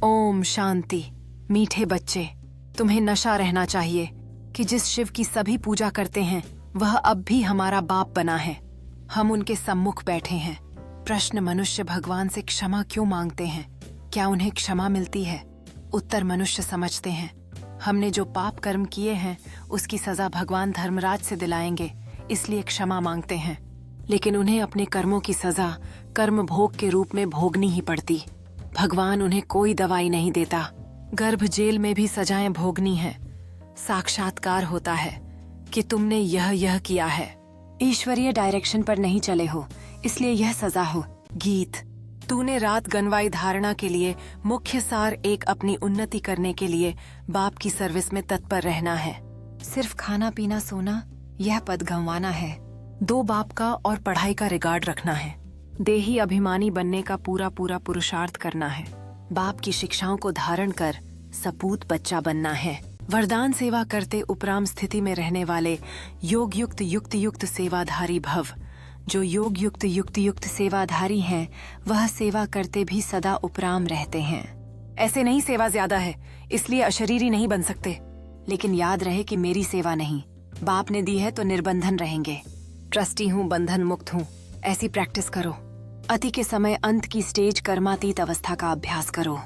ओम शांति। मीठे बच्चे, तुम्हें नशा रहना चाहिए कि जिस शिव की सभी पूजा करते हैं वह अब भी हमारा बाप बना है। हम उनके सम्मुख बैठे हैं। प्रश्न, मनुष्य भगवान से क्षमा क्यों मांगते हैं? क्या उन्हें क्षमा मिलती है? उत्तर, मनुष्य समझते हैं हमने जो पाप कर्म किए हैं उसकी सजा भगवान धर्मराज से दिलाएंगे, इसलिए क्षमा मांगते हैं। लेकिन उन्हें अपने कर्मों की सजा कर्म भोग के रूप में भोगनी ही पड़ती। भगवान उन्हें कोई दवाई नहीं देता। गर्भ जेल में भी सजाएं भोगनी है। साक्षात्कार होता है कि तुमने यह किया है। ईश्वरीय डायरेक्शन पर नहीं चले हो, इसलिए यह सजा हो। गीत, तूने रात गनवाई धारणा के लिए मुख्य सार एक अपनी उन्नति करने के लिए बाप की सर्विस में तत्पर रहना है। सिर्फ खाना पीना सोना यह पद गंवाना है। 2 बाप का और पढ़ाई का रिगार्ड रखना है। देही अभिमानी बनने का पूरा पुरुषार्थ करना है। बाप की शिक्षाओं को धारण कर सपूत बच्चा बनना है। वरदान सेवा करते उपराम स्थिति में रहने वाले योग युक्त युक्त युक्त सेवाधारी भव। जो योग युक्त युक्त युक्त सेवाधारी हैं, वह सेवा करते भी सदा उपराम रहते हैं। ऐसे नहीं सेवा ज्यादा है इसलिए अशरीरी नहीं बन सकते, लेकिन याद रहे कि मेरी सेवा नहीं, बाप ने दी है तो निर्बंधन रहेंगे। ट्रस्टी हूँ, बंधन मुक्त हूँ, ऐसी प्रैक्टिस करो। अति के समय अंत की स्टेज कर्मातीत अवस्था का अभ्यास करो।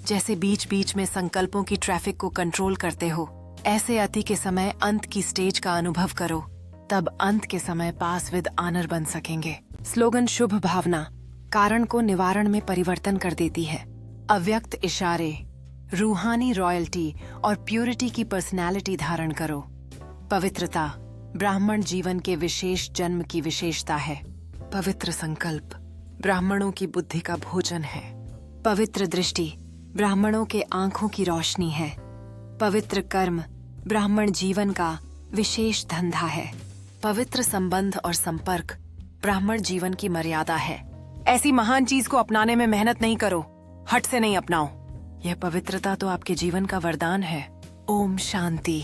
जैसे बीच बीच में संकल्पों की ट्रैफिक को कंट्रोल करते हो, ऐसे अति के समय अंत की स्टेज का अनुभव करो। तब अंत के समय पास विद आनर बन सकेंगे। स्लोगन, शुभ भावना कारण को निवारण में परिवर्तन कर देती है। अव्यक्त इशारे, रूहानी रॉयल्टी और प्योरिटी की पर्सनैलिटी धारण करो। पवित्रता ब्राह्मण जीवन के विशेष जन्म की विशेषता है। पवित्र संकल्प ब्राह्मणों की बुद्धि का भोजन है। पवित्र दृष्टि ब्राह्मणों के आंखों की रोशनी है। पवित्र कर्म ब्राह्मण जीवन का विशेष धंधा है। पवित्र संबंध और संपर्क ब्राह्मण जीवन की मर्यादा है। ऐसी महान चीज को अपनाने में मेहनत नहीं करो, हट से नहीं अपनाओ। यह पवित्रता तो आपके जीवन का वरदान है। ओम शांति।